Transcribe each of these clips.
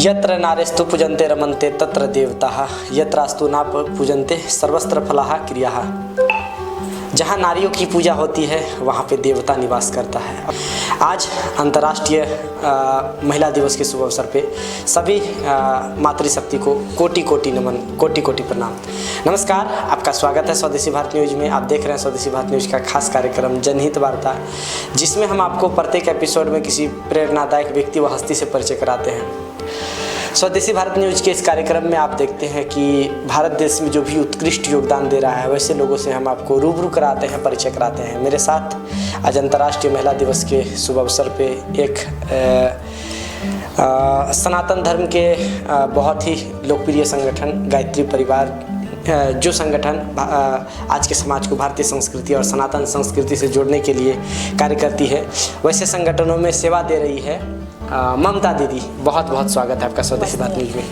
यत्र नारेस्तु पूजन्ते रमन्ते तत्र देवताः यत्रास्तु न पूजन्ते सर्वत्र फलाः क्रियाः। जहाँ नारियों की पूजा होती है वहाँ पे देवता निवास करता है। आज अंतर्राष्ट्रीय महिला दिवस के शुभ अवसर पे सभी मातृशक्ति को कोटि कोटि नमन, कोटि कोटि प्रणाम। नमस्कार, आपका स्वागत है स्वदेशी भारत न्यूज में। आप देख रहे हैं स्वदेशी भारत न्यूज का खास कार्यक्रम जनहित वार्ता, जिसमें हम आपको प्रत्येक एपिसोड में किसी प्रेरणादायक व्यक्ति व हस्ती से परिचय कराते हैं। स्वदेशी भारत न्यूज के इस कार्यक्रम में आप देखते हैं कि भारत देश में जो भी उत्कृष्ट योगदान दे रहा है वैसे लोगों से हम आपको रूबरू कराते हैं, परिचय कराते हैं। मेरे साथ आज अंतर्राष्ट्रीय महिला दिवस के शुभ अवसर पे एक सनातन धर्म के बहुत ही लोकप्रिय संगठन गायत्री परिवार, जो संगठन आज के समाज को भारतीय संस्कृति और सनातन संस्कृति से जोड़ने के लिए कार्य करती है, वैसे संगठनों में सेवा दे रही है ममता दीदी। बहुत बहुत स्वागत है आपका स्वदेशी भारत न्यूज में।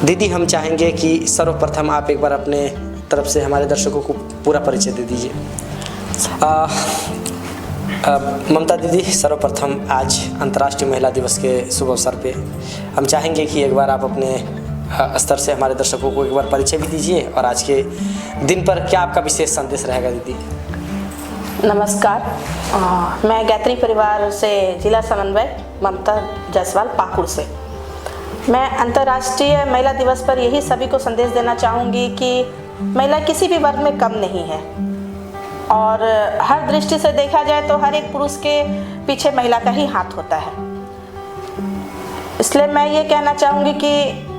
दीदी, हम चाहेंगे कि सर्वप्रथम आप एक बार अपने तरफ से हमारे दर्शकों को पूरा परिचय दे दीजिए। ममता दीदी, सर्वप्रथम आज अंतर्राष्ट्रीय महिला दिवस के शुभ अवसर पे हम चाहेंगे कि एक बार आप अपने स्तर से हमारे दर्शकों को एक बार परिचय भी दीजिए और आज के दिन पर क्या आपका विशेष संदेश रहेगा दीदी। नमस्कार, मैं गायत्री परिवार से जिला समन्वय ममता जायसवाल पाकुड़ से। मैं अंतर्राष्ट्रीय महिला दिवस पर यही सभी को संदेश देना चाहूँगी कि महिला किसी भी वर्ग में कम नहीं है और हर दृष्टि से देखा जाए तो हर एक पुरुष के पीछे महिला का ही हाथ होता है। इसलिए मैं ये कहना चाहूँगी कि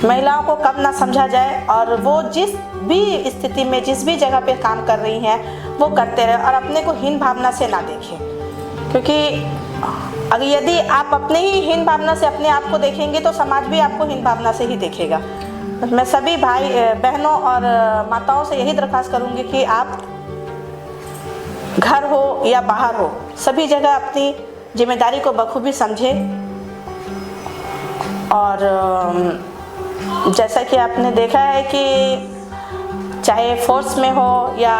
महिलाओं को कम ना समझा जाए और वो जिस भी स्थिति में जिस भी जगह पे काम कर रही हैं वो करते रहे और अपने को हीन भावना से ना देखें, क्योंकि अगर यदि आप अपने ही हीन भावना से अपने आप को देखेंगे तो समाज भी आपको हीन भावना से ही देखेगा। मैं सभी भाई बहनों और माताओं से यही दरख्वास्त करूँगी कि आप घर हो या बाहर हो सभी जगह अपनी जिम्मेदारी को बखूबी समझें। और जैसा कि आपने देखा है कि चाहे फोर्स में हो या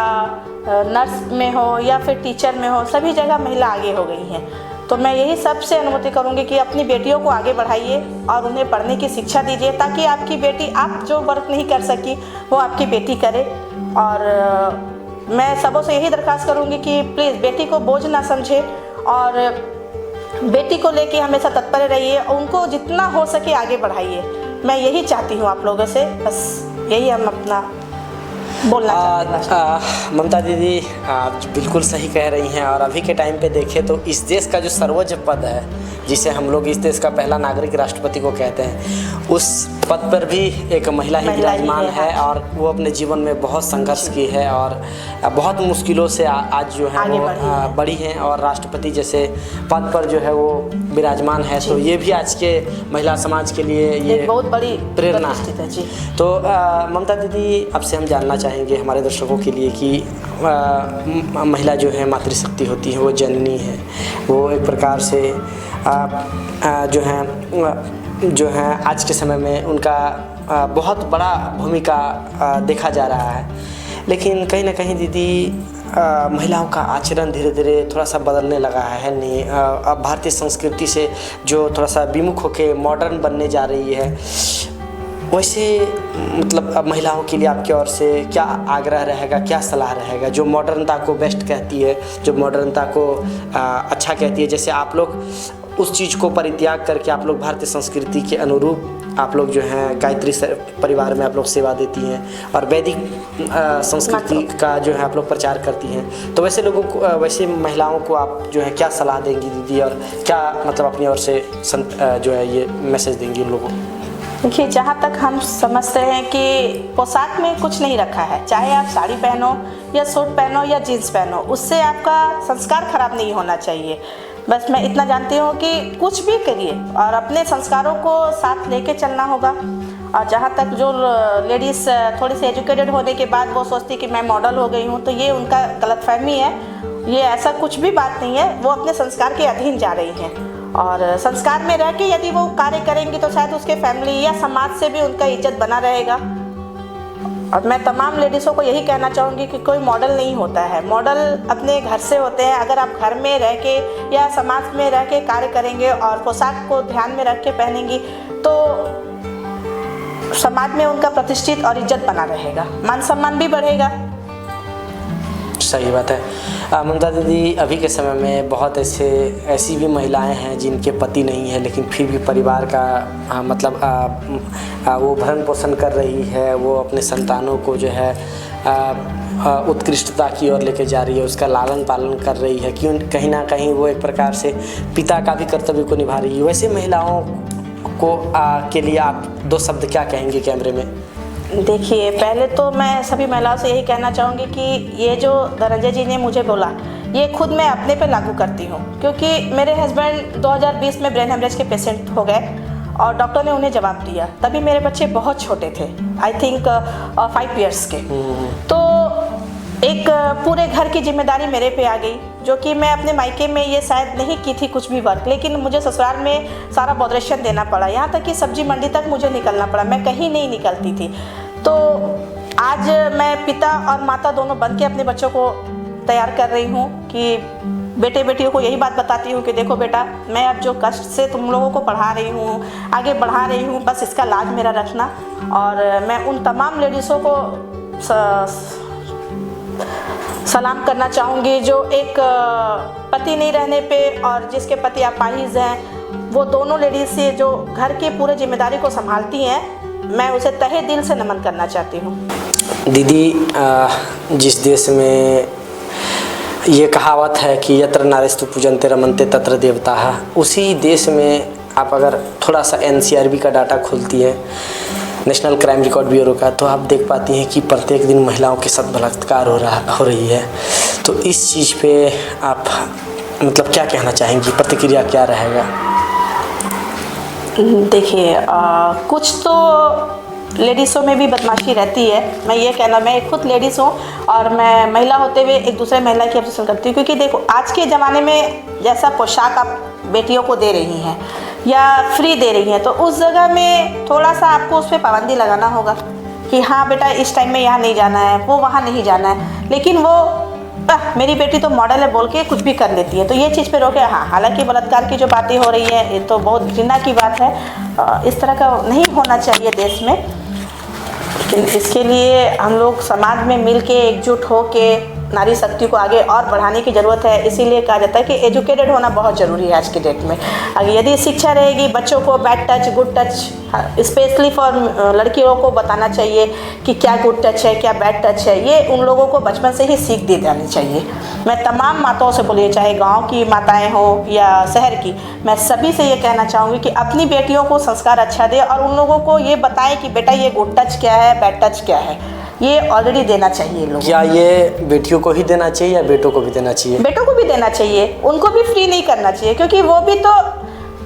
नर्स में हो या फिर टीचर में हो, सभी जगह महिला आगे हो गई हैं। तो मैं यही सबसे अनुमति करूंगी कि अपनी बेटियों को आगे बढ़ाइए और उन्हें पढ़ने की शिक्षा दीजिए, ताकि आपकी बेटी, आप जो वर्क नहीं कर सकी वो आपकी बेटी करे। और मैं सबों से यही दरख्वास्त करूंगी कि प्लीज़ बेटी को बोझ ना समझे और बेटी को लेके हमेशा तत्पर रहिए और उनको जितना हो सके आगे बढ़ाइए। मैं यही चाहती हूँ आप लोगों से, बस यही हम अपना बोलना चाहते हैं। ममता दीदी, आप बिल्कुल सही कह रही हैं। और अभी के टाइम पे देखें तो इस देश का जो सर्वोच्च पद है, जिसे हम लोग इस देश का पहला नागरिक राष्ट्रपति को कहते हैं, उस पद पर भी एक महिला ही विराजमान है और वो अपने जीवन में बहुत संघर्ष की है और बहुत मुश्किलों से आज जो है वो बढ़ी हैं और राष्ट्रपति जैसे पद पर जो है वो विराजमान है। तो ये भी आज के महिला समाज के लिए ये बहुत बड़ी प्रेरणा है जी। तो ममता दीदी, आपसे हम जानना चाहेंगे हमारे दर्शकों के लिए कि महिला जो है मातृशक्ति होती है, वो जननी है, वो एक प्रकार से जो है आज के समय में उनका बहुत बड़ा भूमिका देखा जा रहा है। लेकिन कहीं ना कहीं दीदी, महिलाओं का आचरण धीरे धीरे थोड़ा सा बदलने लगा है नहीं। अब भारतीय संस्कृति से जो थोड़ा सा विमुख होकर मॉडर्न बनने जा रही है, वैसे मतलब अब महिलाओं के लिए आपकी ओर से क्या आग्रह रहेगा, क्या सलाह रहेगा, जो मॉडर्नता को बेस्ट कहती है, जो मॉडर्नता को अच्छा कहती है, जैसे आप लोग उस चीज़ को परित्याग करके आप लोग भारतीय संस्कृति के अनुरूप आप लोग जो हैं गायत्री परिवार में आप लोग सेवा देती हैं और वैदिक संस्कृति का जो है आप लोग प्रचार करती हैं। तो वैसे लोगों को, वैसे महिलाओं को आप जो है क्या सलाह देंगी दीदी और क्या मतलब अपनी ओर से जो है ये मैसेज देंगी उन लोगों को? देखिए, जहाँ तक हम समझते हैं कि पोशाक में कुछ नहीं रखा है, चाहे आप साड़ी पहनो या सूट पहनो या जीन्स पहनो, उससे आपका संस्कार खराब नहीं होना चाहिए। बस मैं इतना जानती हूँ कि कुछ भी करिए और अपने संस्कारों को साथ लेके चलना होगा। और जहाँ तक जो लेडीज़ थोड़ी सी एजुकेटेड होने के बाद वो सोचती कि मैं मॉडल हो गई हूँ, तो ये उनका गलतफहमी है। ये ऐसा कुछ भी बात नहीं है, वो अपने संस्कार के अधीन जा रही हैं और संस्कार में रह के यदि वो कार्य करेंगी तो शायद उसके फैमिली या समाज से भी उनका इज्जत बना रहेगा। और मैं तमाम लेडीज़ों को यही कहना चाहूँगी कि कोई मॉडल नहीं होता है, मॉडल अपने घर से होते हैं। अगर आप घर में रह के या समाज में रह के कार्य करेंगे और पोशाक को ध्यान में रख के पहनेंगी तो समाज में उनका प्रतिष्ठित और इज्जत बना रहेगा, मान सम्मान भी बढ़ेगा। सही बात है। ममता दीदी, अभी के समय में बहुत ऐसी भी महिलाएं हैं जिनके पति नहीं है लेकिन फिर भी परिवार का मतलब वो भरण पोषण कर रही है, वो अपने संतानों को जो है उत्कृष्टता की ओर लेके जा रही है, उसका लालन पालन कर रही है, क्यों कहीं ना कहीं वो एक प्रकार से पिता का भी कर्तव्य को निभा रही है। वैसे महिलाओं को के लिए आप 2 शब्द क्या कहेंगे कैमरे में? देखिए, पहले तो मैं सभी महिलाओं से यही कहना चाहूँगी कि ये जो धनंजय जी ने मुझे बोला ये खुद मैं अपने पे लागू करती हूँ, क्योंकि मेरे हस्बैंड 2020 में ब्रेन हेमरेज के पेशेंट हो गए और डॉक्टर ने उन्हें जवाब दिया। तभी मेरे बच्चे बहुत छोटे थे, आई थिंक 5 इयर्स के। तो एक पूरे घर की जिम्मेदारी मेरे पे आ गई, जो कि मैं अपने मायके में ये शायद नहीं की थी कुछ भी वर्क, लेकिन मुझे ससुराल में सारा बॉदरेशन देना पड़ा, यहाँ तक कि सब्जी मंडी तक मुझे निकलना पड़ा, मैं कहीं नहीं निकलती थी। तो आज मैं पिता और माता दोनों बन के अपने बच्चों को तैयार कर रही हूँ कि बेटे बेटियों को यही बात बताती हूँ कि देखो बेटा, मैं अब जो कष्ट से तुम लोगों को पढ़ा रही हूँ, आगे बढ़ा रही हूँ, बस इसका लाज मेरा रखना। और मैं उन तमाम लेडीज़ों को सलाम करना चाहूँगी जो एक पति नहीं रहने पे और जिसके पति अपाहिज हैं, वो दोनों लेडीज़ से जो घर की पूरी जिम्मेदारी को संभालती हैं, मैं उसे तहे दिल से नमन करना चाहती हूँ। दीदी, जिस देश में ये कहावत है कि यत्र नारेस्तु पूजन्ते रमन्ते तत्र देवताः, उसी देश में आप अगर थोड़ा सा NCRB का डाटा खोलती है, नेशनल क्राइम रिकॉर्ड ब्यूरो का, तो आप देख पाती हैं कि प्रत्येक दिन महिलाओं के साथ बलात्कार हो रही है। तो इस चीज़ पे आप मतलब क्या कहना चाहेंगी, प्रतिक्रिया क्या रहेगा? देखिए, कुछ तो लेडीज़ों में भी बदमाशी रहती है। मैं खुद लेडीज़ हूँ और मैं महिला होते हुए एक दूसरे महिला की ऑब्जर्वेशन करती हूँ, क्योंकि देखो आज के ज़माने में जैसा पोशाक आप बेटियों को दे रही हैं या फ्री दे रही हैं, तो उस जगह में थोड़ा सा आपको उस पर पाबंदी लगाना होगा कि हाँ बेटा, इस टाइम में यहाँ नहीं जाना है, वो वहाँ नहीं जाना है। लेकिन वो मेरी बेटी तो मॉडल है बोल के कुछ भी कर लेती है, तो ये चीज़ पे रोके। हाँ, हालांकि बलात्कार की जो बातें हो रही है ये तो बहुत घृणा की बात है, इस तरह का नहीं होना चाहिए देश में। लेकिन इसके लिए हम लोग समाज में मिल के एकजुट हो के नारी शक्ति को आगे और बढ़ाने की ज़रूरत है। इसीलिए कहा जाता है कि एजुकेटेड होना बहुत ज़रूरी है आज के डेट में। अगर यदि शिक्षा रहेगी, बच्चों को bad touch, good touch, specially for लड़कियों को बताना चाहिए कि क्या गुड टच है, क्या बैड टच है, ये उन लोगों को बचपन से ही सीख दी जानी चाहिए। मैं तमाम माताओं से बोलिए, चाहे गाँव की माताएँ हों या शहर की, मैं सभी से ये कहना चाहूँगी कि अपनी बेटियों को संस्कार अच्छा दे और उन लोगों को ये बताएं कि बेटा ये गुड टच क्या है, बैड टच क्या है, ये ऑलरेडी देना चाहिए लोग। क्या ये बेटियों को ही देना चाहिए या बेटों को भी देना चाहिए? बेटों को भी देना चाहिए, उनको भी फ्री नहीं करना चाहिए, क्योंकि वो भी तो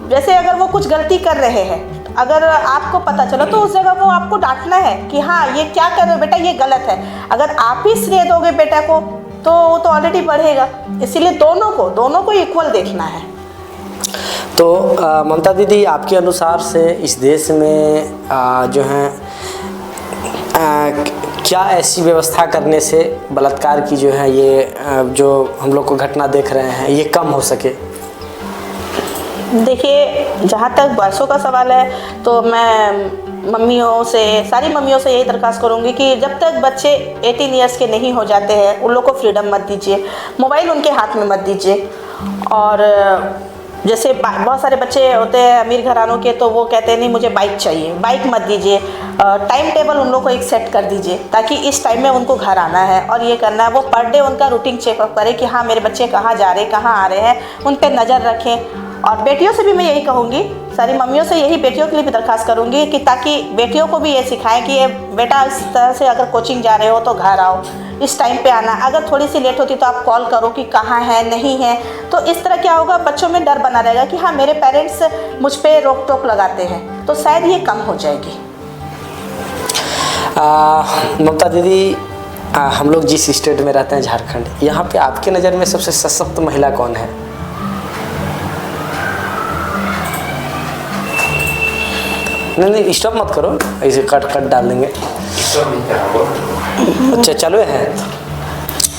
जैसे अगर वो कुछ गलती कर रहे हैं, अगर आपको पता चलो तो उस जगह वो आपको डांटना है कि हाँ ये क्या कर रहे हो बेटा, ये गलत है। अगर आप ही श्रेय दोगे बेटा को तो वो तो ऑलरेडी बढ़ेगा। इसीलिए दोनों को इक्वल देखना है। तो ममता दीदी, आपके अनुसार से इस देश में जो है क्या ऐसी व्यवस्था करने से बलात्कार की जो है ये जो हम लोग को घटना देख रहे हैं ये कम हो सके? देखिए, जहाँ तक बरसों का सवाल है तो मैं सारी मम्मियों से यही दरख्वास्त करूँगी कि जब तक बच्चे 18 ईयर्स के नहीं हो जाते हैं उन लोग को फ्रीडम मत दीजिए, मोबाइल उनके हाथ में मत दीजिए। और जैसे बहुत सारे बच्चे होते हैं अमीर घरानों के, तो वो कहते हैं नहीं मुझे बाइक चाहिए, बाइक मत दीजिए। टाइम टेबल उन लोग को एक सेट कर दीजिए ताकि इस टाइम में उनको घर आना है और ये करना है। वो पर डे उनका रूटीन चेकअप करें कि हाँ मेरे बच्चे कहाँ जा रहे हैं, कहाँ आ रहे हैं, उन पर नज़र रखें। और बेटियों से भी मैं यही कहूँगी, सारी मम्मियों से यही बेटियों के लिए भी दरख्वास्त करूँगी कि ताकि बेटियों को भी ये सिखाएं कि ये बेटा इस तरह से अगर कोचिंग जा रहे हो तो घर आओ, इस टाइम पे आना, अगर थोड़ी सी लेट होती तो आप कॉल करो कि कहाँ है, नहीं है। तो इस तरह क्या होगा, बच्चों में डर बना रहेगा कि हाँ मेरे पेरेंट्स मुझ पर रोक टोक लगाते हैं, तो शायद ये कम हो जाएगी। ममता दीदी, हम लोग जिस स्टेट में रहते हैं झारखंड, यहाँ पे आपके नज़र में सबसे सशक्त महिला कौन है? नहीं स्टॉप मत करो, ऐसे कट डाल देंगे। अच्छा चालू है,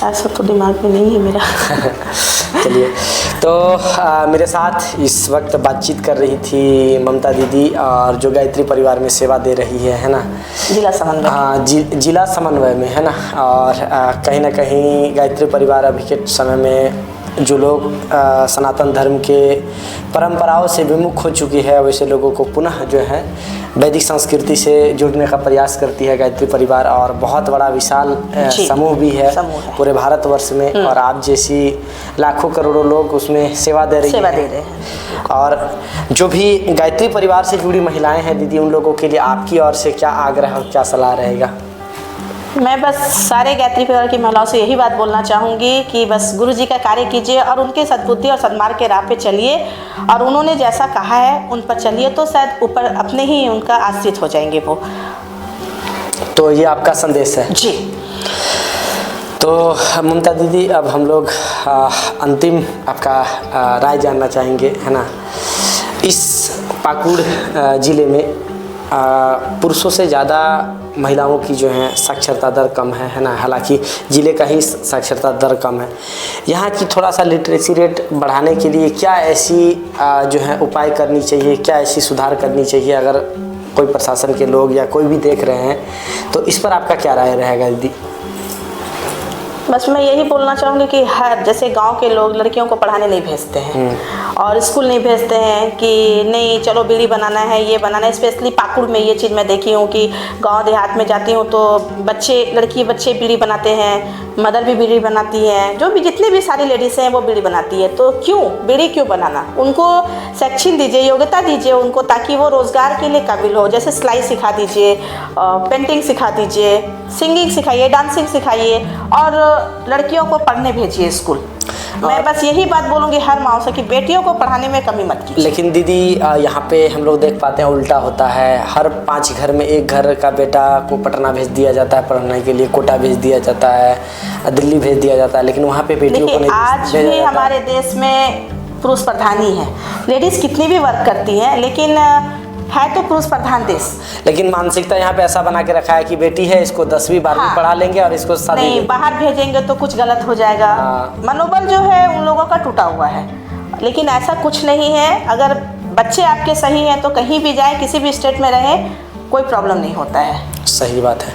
ऐसा तो दिमाग में नहीं है मेरा। चलिए। तो मेरे साथ इस वक्त बातचीत कर रही थी ममता दीदी, और जो गायत्री परिवार में सेवा दे रही है ना, जिला समन्वय। हाँ जिला समन्वय में है ना। और कहीं ना कहीं गायत्री परिवार अभी के समय में जो लोग सनातन धर्म के परंपराओं से विमुख हो चुकी है, वैसे लोगों को पुनः जो है वैदिक संस्कृति से जुड़ने का प्रयास करती है गायत्री परिवार। और बहुत बड़ा विशाल समूह भी है पूरे भारतवर्ष में, और आप जैसी लाखों करोड़ों लोग उसमें सेवा दे रहे हैं। और जो भी गायत्री परिवार से जुड़ी महिलाएं हैं दीदी, उन लोगों के लिए आपकी ओर से क्या आग्रह और क्या सलाह रहेगा? मैं बस सारे गायत्री परिवार की महिलाओं से यही बात बोलना चाहूँगी कि बस गुरु जी का कार्य कीजिए और उनके सद्बुद्धि और सन्मार्ग के राह पे चलिए, और उन्होंने जैसा कहा है उन पर चलिए, तो शायद ऊपर अपने ही उनका आश्रित हो जाएंगे वो। तो ये आपका संदेश है जी। तो ममता दीदी, अब हम लोग अंतिम आपका राय जानना चाहेंगे, है ना। इस पाकुड़ ज़िले में पुरुषों से ज़्यादा महिलाओं की जो है साक्षरता दर कम है ना। हालांकि ज़िले का ही साक्षरता दर कम है। यहाँ की थोड़ा सा लिटरेसी रेट बढ़ाने के लिए क्या ऐसी जो है उपाय करनी चाहिए, क्या ऐसी सुधार करनी चाहिए? अगर कोई प्रशासन के लोग या कोई भी देख रहे हैं तो इस पर आपका क्या राय रहेगा दीदी? बस मैं यही बोलना चाहूँगी कि हर जैसे गांव के लोग लड़कियों को पढ़ाने नहीं भेजते हैं और स्कूल नहीं भेजते हैं कि नहीं चलो बीड़ी बनाना है, ये बनाना है। स्पेशली पाकुड़ में ये चीज़ मैं देखी हूँ कि गांव देहात में जाती हूँ तो बच्चे बीड़ी बनाते हैं, मदर भी बीड़ी बनाती हैं, जो भी जितनी भी सारी लेडीज़ हैं वो बीड़ी बनाती है। तो क्यों बीड़ी क्यों बनाना? उनको शिक्षण दीजिए, योग्यता दीजिए उनको, ताकि वो रोज़गार के लिए काबिल हो। जैसे सिलाई सिखा दीजिए, पेंटिंग सिखा दीजिए, सिंगिंग सिखाइए, डांसिंग सिखाइए, और लड़कियों को पढ़ने भेजिए स्कूल। मैं बस यही बात बोलूँगी हर माँ से कि बेटियों को पढ़ाने में कमी मत कीजिए। लेकिन दीदी यहाँ पे हम लोग देख पाते हैं उल्टा होता है। हर 5 घर में एक घर का बेटा को पटना भेज दिया जाता है पढ़ने के लिए, कोटा भेज दिया जाता है, दिल्ली भेज दिया जाता है, लेकिन वहाँ पे बेटियों को नहीं आज भी हमारे देश में पुरुष प्रधान ही है। लेडीज़ कितनी भी वर्क करती हैं, लेकिन है तो पुरुष प्रधान देश। लेकिन मानसिकता यहाँ पे ऐसा बना के रखा है कि बेटी है, इसको 10वीं 12वीं पढ़ा लेंगे और इसको शादी नहीं, बाहर भेजेंगे तो कुछ गलत हो जाएगा। मनोबल जो है उन लोगों का टूटा हुआ है, लेकिन ऐसा कुछ नहीं है। अगर बच्चे आपके सही हैं तो कहीं भी जाए, किसी भी स्टेट में रहे, कोई प्रॉब्लम नहीं होता है। सही बात है।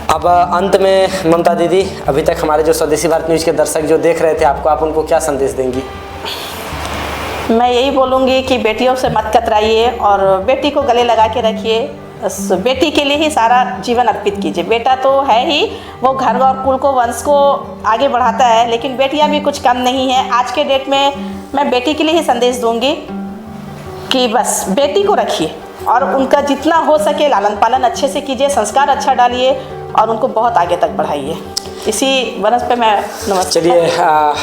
अब अंत में ममता दीदी, अभी तक हमारे जो स्वदेशी भारत न्यूज़ के दर्शक जो देख रहे थे आपको, आप उनको क्या संदेश देंगी? मैं यही बोलूँगी कि बेटियों से मत कतराइए और बेटी को गले लगा के रखिए। बेटी के लिए ही सारा जीवन अर्पित कीजिए। बेटा तो है ही, वो घर और कुल को, वंश को आगे बढ़ाता है, लेकिन बेटियां भी कुछ कम नहीं है। आज के डेट में मैं बेटी के लिए ही संदेश दूंगी कि बस बेटी को रखिए और उनका जितना हो सके लालन पालन अच्छे से कीजिए, संस्कार अच्छा डालिए और उनको बहुत आगे तक बढ़ाइए। इसी वनस पे मैं नमस्ते। चलिए,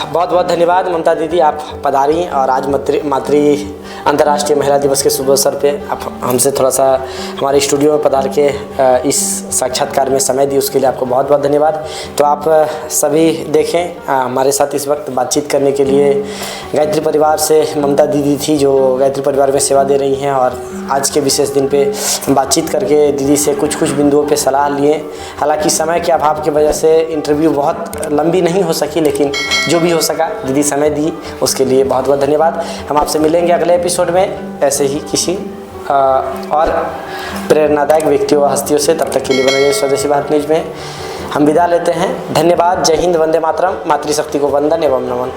बहुत बहुत धन्यवाद ममता दीदी, आप पधारी और आज मातृ अंतर्राष्ट्रीय महिला दिवस के शुभ अवसर पे आप हमसे थोड़ा सा हमारे स्टूडियो में पधार के इस साक्षात्कार में समय दी, उसके लिए आपको बहुत बहुत धन्यवाद। तो आप सभी देखें, हमारे साथ इस वक्त बातचीत करने के लिए गायत्री परिवार से ममता दीदी थी, जो गायत्री परिवार में सेवा दे रही हैं, और आज के विशेष दिन पे बातचीत करके दीदी से कुछ बिंदुओं पे सलाह लिए। हालांकि समय के अभाव की वजह से इंटरव्यू बहुत लंबी नहीं हो सकी, लेकिन जो भी हो सका दीदी समय दी, उसके लिए बहुत बहुत धन्यवाद। हम आपसे मिलेंगे अगले एपिसोड में ऐसे ही किसी और प्रेरणादायक व्यक्तियों व हस्तियों से। तब तक के लिए बने रहिए स्वदेशी भारत न्यूज़ में। हम विदा लेते हैं। धन्यवाद। जय हिंद, वंदे मातरम। मातृशक्ति को वंदन एवं नमन।